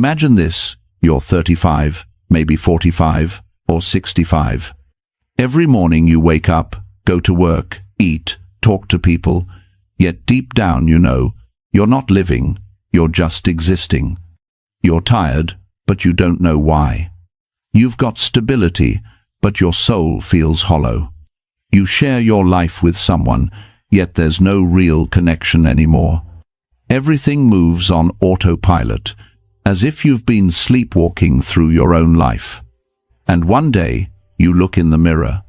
Imagine this, you're 35, maybe 45, or 65. Every morning you wake up, go to work, eat, talk to people, yet deep down you know, you're not living, you're just existing. You're tired, but you don't know why. You've got stability, but your soul feels hollow. You share your life with someone, yet there's no real connection anymore. Everything moves on autopilot, as if you've been sleepwalking through your own life. And one day, you look in the mirror.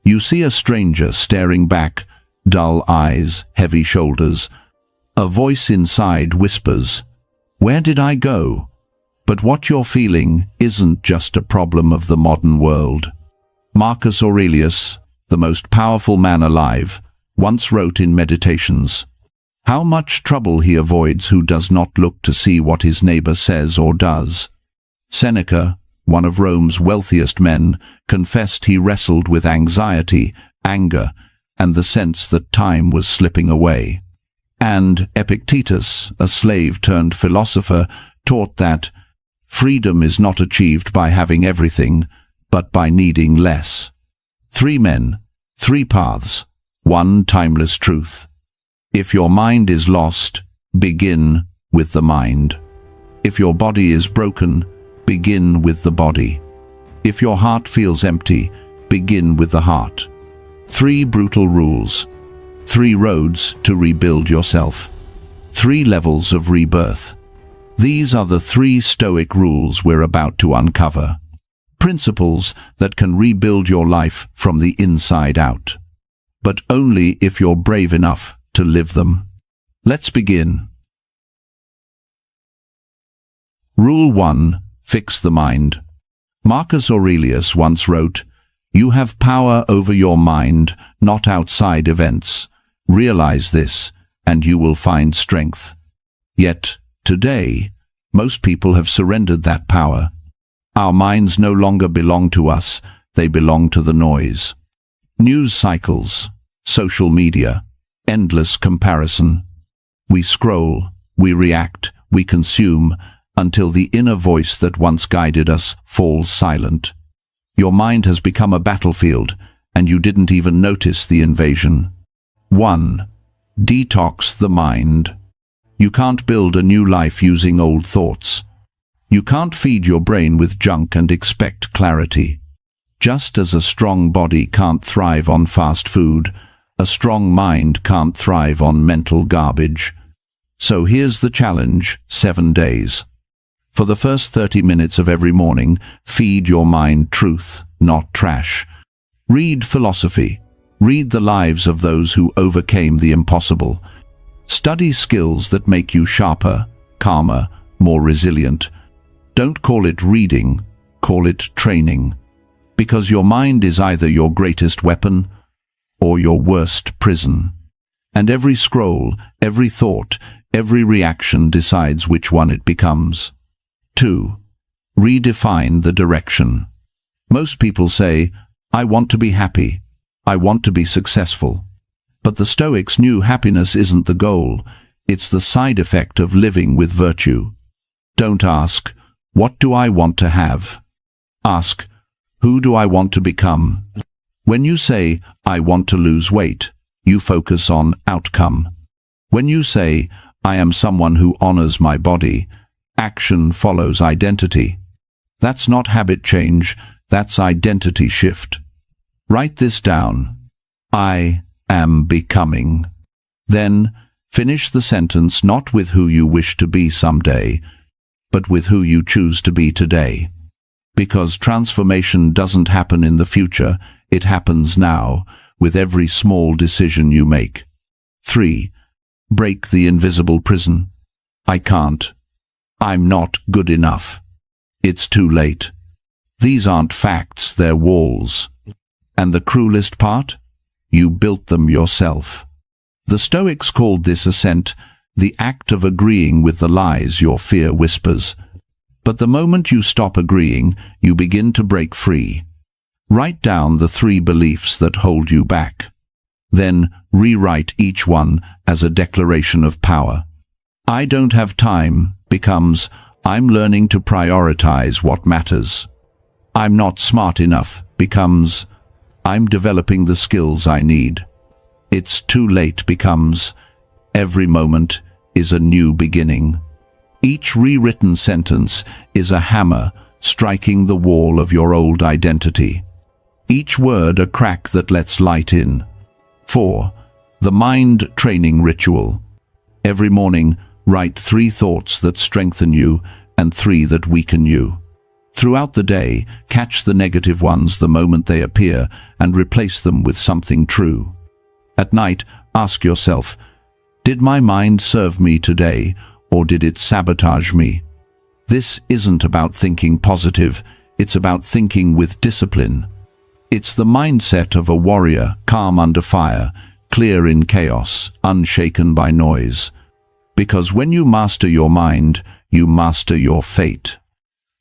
You see a stranger staring back, dull eyes, heavy shoulders. A voice inside whispers, "Where did I go?" But what you're feeling isn't just a problem of the modern world. Marcus Aurelius, the most powerful man alive, once wrote in Meditations, how much trouble he avoids who does not look to see what his neighbor says or does. Seneca, one of Rome's wealthiest men, confessed he wrestled with anxiety, anger, and the sense that time was slipping away. And Epictetus, a slave-turned-philosopher, taught that freedom is not achieved by having everything, but by needing less. 3 men, 3 paths, 1 timeless truth. If your mind is lost, begin with the mind. If your body is broken, begin with the body. If your heart feels empty, begin with the heart. 3 brutal rules. 3 roads to rebuild yourself. 3 levels of rebirth. These are the 3 Stoic rules we're about to uncover. Principles that can rebuild your life from the inside out. But only if you're brave enough to live them. Let's begin. Rule 1. Fix the mind. Marcus Aurelius once wrote, "You have power over your mind, not outside events. Realize this, and you will find strength." Yet, today, most people have surrendered that power. Our minds no longer belong to us, they belong to the noise. News cycles, social media, endless comparison. We scroll, we react, we consume, until the inner voice that once guided us falls silent. Your mind has become a battlefield, and you didn't even notice the invasion. 1. Detox the mind. You can't build a new life using old thoughts. You can't feed your brain with junk and expect clarity. Just as a strong body can't thrive on fast food, a strong mind can't thrive on mental garbage. So here's the challenge: 7 days. For the first 30 minutes of every morning, feed your mind truth, not trash. Read philosophy. Read the lives of those who overcame the impossible. Study skills that make you sharper, calmer, more resilient. Don't call it reading, call it training. Because your mind is either your greatest weapon or your worst prison. And every scroll, every thought, every reaction decides which one it becomes. 2. Redefine the direction. Most people say, "I want to be happy. I want to be successful." But the Stoics knew happiness isn't the goal. It's the side effect of living with virtue. Don't ask, "What do I want to have?" Ask, "Who do I want to become?" When you say, "I want to lose weight," you focus on outcome. When you say, "I am someone who honors my body," action follows identity. That's not habit change, that's identity shift. Write this down. I am becoming. Then, finish the sentence not with who you wish to be someday, but with who you choose to be today. Because transformation doesn't happen in the future, it happens now, with every small decision you make. 3. Break the invisible prison. I can't. I'm not good enough. It's too late. These aren't facts, they're walls. And the cruelest part? You built them yourself. The Stoics called this ascent the act of agreeing with the lies your fear whispers. But the moment you stop agreeing, you begin to break free. Write down the 3 beliefs that hold you back. Then rewrite each one as a declaration of power. I don't have time becomes I'm learning to prioritize what matters. I'm not smart enough becomes I'm developing the skills I need. It's too late becomes every moment is a new beginning. Each rewritten sentence is a hammer striking the wall of your old identity. Each word a crack that lets light in. 4. The mind training ritual. Every morning, write 3 thoughts that strengthen you and 3 that weaken you. Throughout the day, catch the negative ones the moment they appear and replace them with something true. At night, ask yourself, did my mind serve me today, or did it sabotage me? This isn't about thinking positive, it's about thinking with discipline. It's the mindset of a warrior, calm under fire, clear in chaos, unshaken by noise. Because when you master your mind, you master your fate.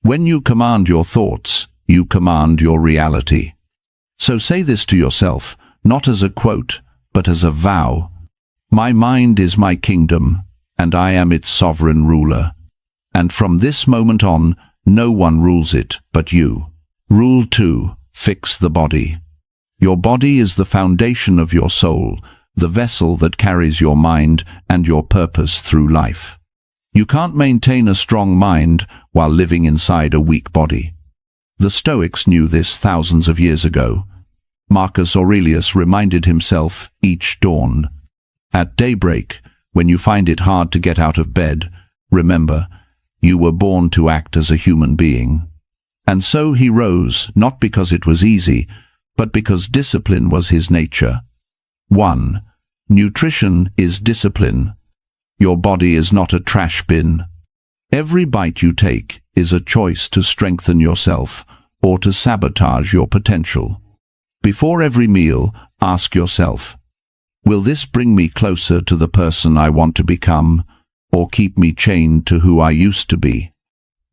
When you command your thoughts, you command your reality. So say this to yourself, not as a quote, but as a vow. My mind is my kingdom, and I am its sovereign ruler. And from this moment on, no one rules it but you. Rule 2. Fix the body. Your body is the foundation of your soul, the vessel that carries your mind and your purpose through life. You can't maintain a strong mind while living inside a weak body. The Stoics knew this thousands of years ago. Marcus Aurelius reminded himself each dawn. At daybreak, when you find it hard to get out of bed, remember, you were born to act as a human being. And so he rose, not because it was easy, but because discipline was his nature. 1. Nutrition is discipline. Your body is not a trash bin. Every bite you take is a choice to strengthen yourself or to sabotage your potential. Before every meal, ask yourself, will this bring me closer to the person I want to become, or keep me chained to who I used to be?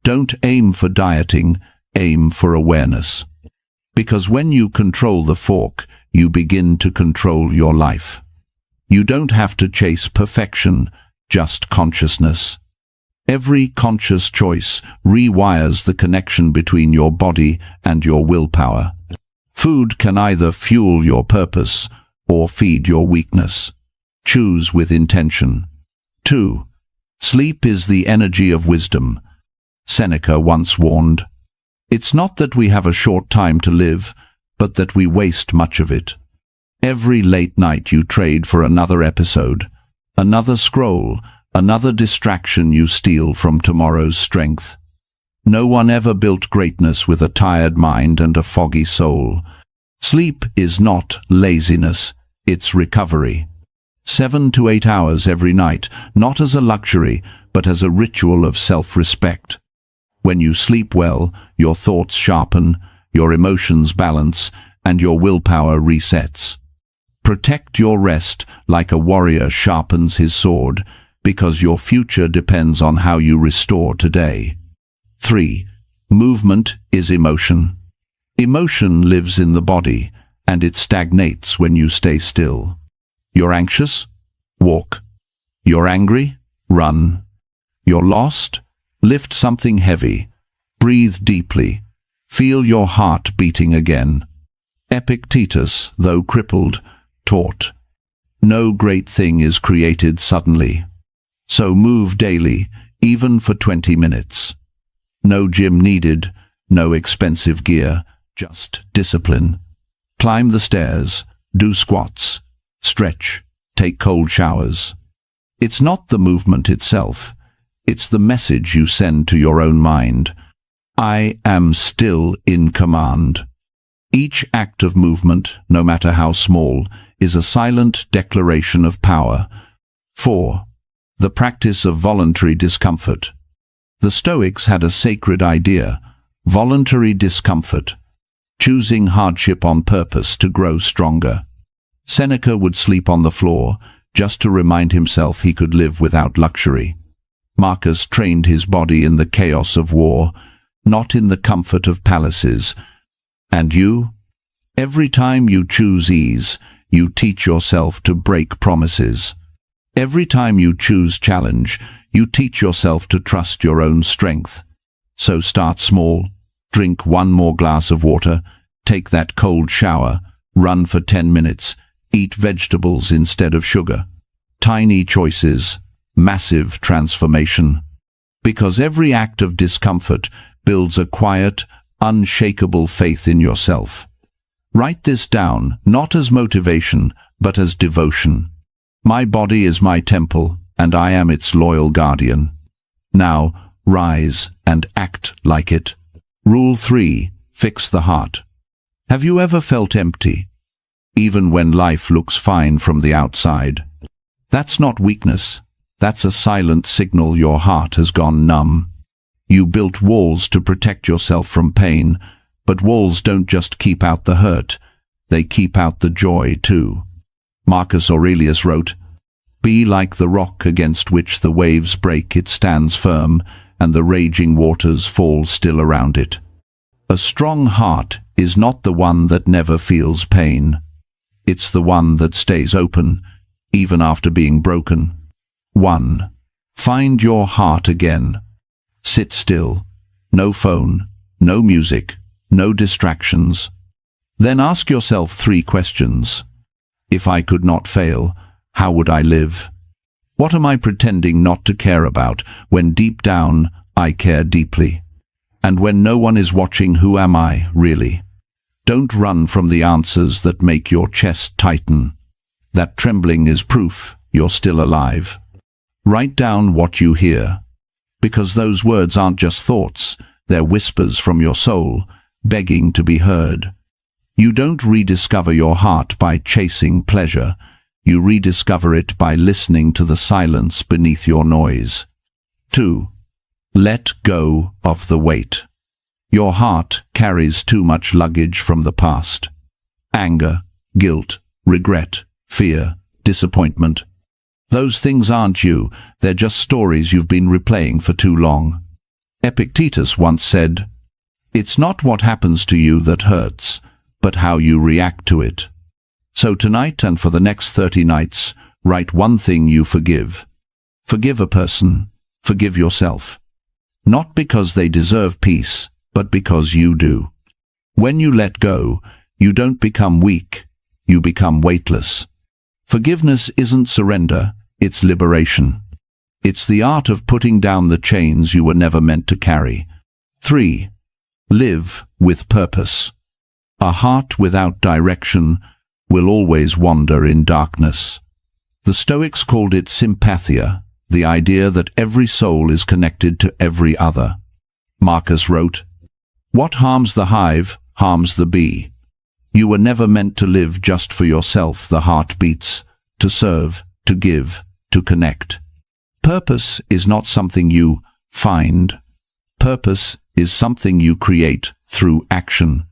Don't aim for dieting, aim for awareness. Because when you control the fork, you begin to control your life. You don't have to chase perfection, just consciousness. Every conscious choice rewires the connection between your body and your willpower. Food can either fuel your purpose or feed your weakness. Choose with intention. 2. Sleep is the energy of wisdom. Seneca once warned, it's not that we have a short time to live, but that we waste much of it. Every late night you trade for another episode, another scroll, another distraction you steal from tomorrow's strength. No one ever built greatness with a tired mind and a foggy soul. Sleep is not laziness, it's recovery. 7 to 8 hours every night, not as a luxury, but as a ritual of self-respect. When you sleep well, your thoughts sharpen, your emotions balance, and your willpower resets. Protect your rest like a warrior sharpens his sword, because your future depends on how you restore today. 3. Movement is emotion. Emotion lives in the body, and it stagnates when you stay still. You're anxious? Walk. You're angry? Run. You're lost? Lift something heavy. Breathe deeply. Feel your heart beating again. Epictetus, though crippled, taught, no great thing is created suddenly. So move daily, even for 20 minutes. No gym needed, no expensive gear, just discipline. Climb the stairs, do squats, stretch, take cold showers. It's not the movement itself, it's the message you send to your own mind. I am still in command. Each act of movement, no matter how small, is a silent declaration of power. 4. The practice of voluntary discomfort. The Stoics had a sacred idea, voluntary discomfort, choosing hardship on purpose to grow stronger. Seneca would sleep on the floor, just to remind himself he could live without luxury. Marcus trained his body in the chaos of war, not in the comfort of palaces. And you? Every time you choose ease, you teach yourself to break promises. Every time you choose challenge, you teach yourself to trust your own strength. So start small, drink one more glass of water, take that cold shower, run for 10 minutes, eat vegetables instead of sugar. Tiny choices, massive transformation. Because every act of discomfort builds a quiet, unshakable faith in yourself. Write this down, not as motivation, but as devotion. My body is my temple, and I am its loyal guardian. Now, rise and act like it. Rule 3. Fix the heart. Have you ever felt empty, even when life looks fine from the outside? That's not weakness. That's a silent signal your heart has gone numb. You built walls to protect yourself from pain, but walls don't just keep out the hurt, they keep out the joy too. Marcus Aurelius wrote, "Be like the rock against which the waves break, it stands firm, and the raging waters fall still around it." A strong heart is not the one that never feels pain. It's the one that stays open, even after being broken. 1. Find your heart again. Sit still. No phone, no music, no distractions. Then ask yourself 3 questions. If I could not fail, how would I live? What am I pretending not to care about when deep down I care deeply? And when no one is watching, who am I, really? Don't run from the answers that make your chest tighten. That trembling is proof you're still alive. Write down what you hear, because those words aren't just thoughts, they're whispers from your soul, begging to be heard. You don't rediscover your heart by chasing pleasure, you rediscover it by listening to the silence beneath your noise. 2. Let go of the weight. Your heart carries too much luggage from the past. Anger, guilt, regret, fear, disappointment. Those things aren't you, they're just stories you've been replaying for too long. Epictetus once said, "It's not what happens to you that hurts, but how you react to it." So tonight and for the next 30 nights, write one thing you forgive. Forgive a person, forgive yourself. Not because they deserve peace, but because you do. When you let go, you don't become weak, you become weightless. Forgiveness isn't surrender, it's liberation. It's the art of putting down the chains you were never meant to carry. 3. Live with purpose. A heart without direction will always wander in darkness. The Stoics called it sympathia, the idea that every soul is connected to every other. Marcus wrote, "What harms the hive harms the bee." You were never meant to live just for yourself. The heart beats to serve, to give, to connect. Purpose is not something you find. Purpose is something you create through action.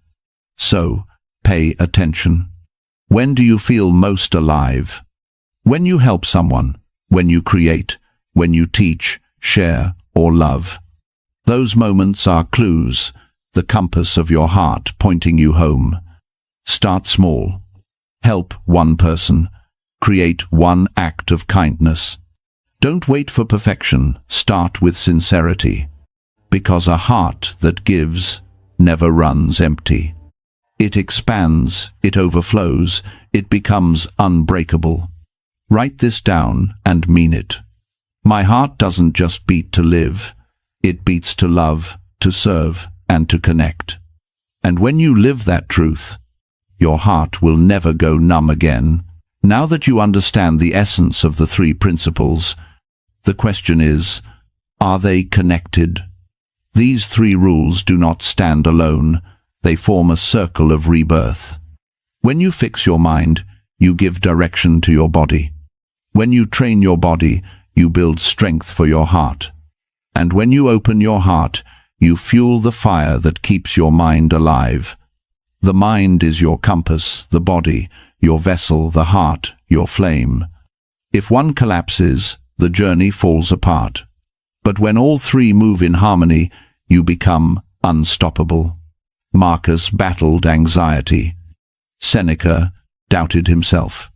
So, pay attention. When do you feel most alive? When you help someone, when you create, when you teach, share, or love. Those moments are clues, the compass of your heart pointing you home. Start small. Help one person. Create one act of kindness. Don't wait for perfection. Start with sincerity. Because a heart that gives never runs empty. It expands, it overflows, it becomes unbreakable. Write this down and mean it. My heart doesn't just beat to live. It beats to love, to serve, and to connect. And when you live that truth, your heart will never go numb again. Now that you understand the essence of the 3 principles, the question is, are they connected? These 3 rules do not stand alone. They form a circle of rebirth. When you fix your mind, you give direction to your body. When you train your body, you build strength for your heart. And when you open your heart, you fuel the fire that keeps your mind alive. The mind is your compass, the body, your vessel, the heart, your flame. If one collapses, the journey falls apart. But when all 3 move in harmony, you become unstoppable. Marcus battled anxiety. Seneca doubted himself.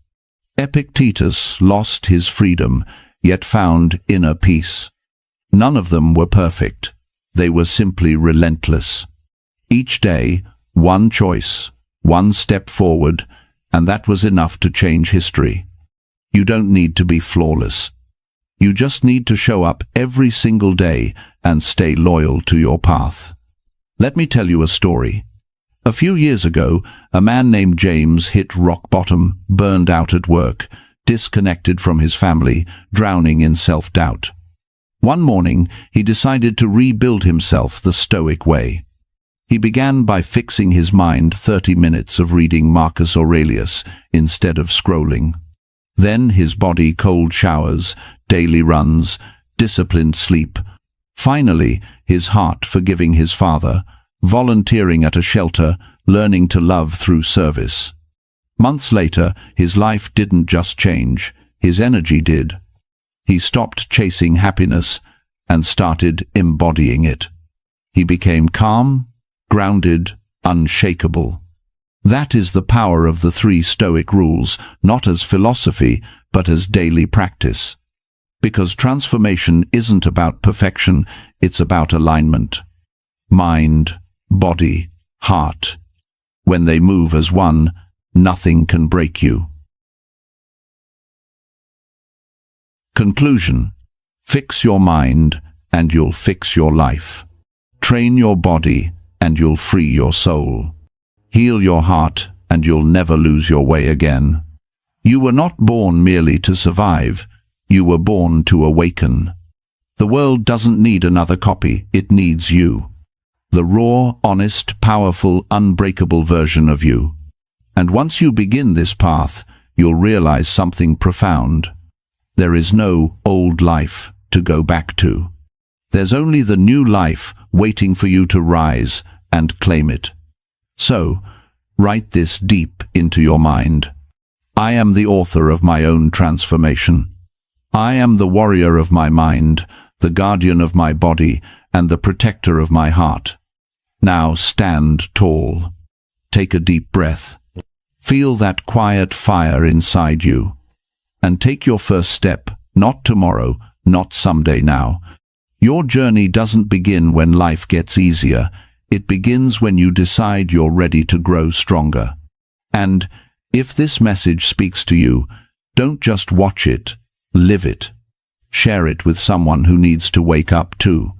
Epictetus lost his freedom, yet found inner peace. None of them were perfect. They were simply relentless. Each day, one choice, one step forward, and that was enough to change history. You don't need to be flawless. You just need to show up every single day and stay loyal to your path. Let me tell you a story. A few years ago, a man named James hit rock bottom, burned out at work, disconnected from his family, drowning in self-doubt. One morning, he decided to rebuild himself the Stoic way. He began by fixing his mind 30 minutes of reading Marcus Aurelius instead of scrolling. Then his body cold showers, daily runs, disciplined sleep. Finally, his heart forgiving his father, volunteering at a shelter, learning to love through service. Months later, his life didn't just change, his energy did. He stopped chasing happiness and started embodying it. He became calm, grounded, unshakable. That is the power of the 3 Stoic rules, not as philosophy, but as daily practice. Because transformation isn't about perfection, it's about alignment. Mind, body, heart. When they move as one, nothing can break you. Conclusion. Fix your mind, and you'll fix your life. Train your body, and you'll free your soul. Heal your heart, and you'll never lose your way again. You were not born merely to survive. You were born to awaken. The world doesn't need another copy, it needs you. The raw, honest, powerful, unbreakable version of you. And once you begin this path, you'll realize something profound. There is no old life to go back to. There's only the new life waiting for you to rise and claim it. So, write this deep into your mind. I am the author of my own transformation. I am the warrior of my mind, the guardian of my body, and the protector of my heart. Now stand tall. Take a deep breath. Feel that quiet fire inside you. And take your first step, not tomorrow, not someday now. Your journey doesn't begin when life gets easier. It begins when you decide you're ready to grow stronger. And if this message speaks to you, don't just watch it, live it. Share it with someone who needs to wake up too.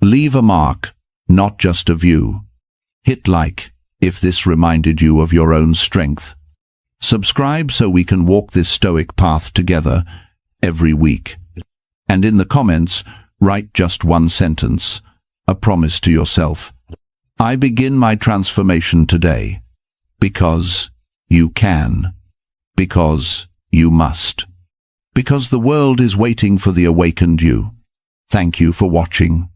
Leave a mark, not just a view. Hit like if this reminded you of your own strength. Subscribe so we can walk this Stoic path together every week. And in the comments, write just one sentence, a promise to yourself. I begin my transformation today. Because you can. Because you must. Because the world is waiting for the awakened you. Thank you for watching.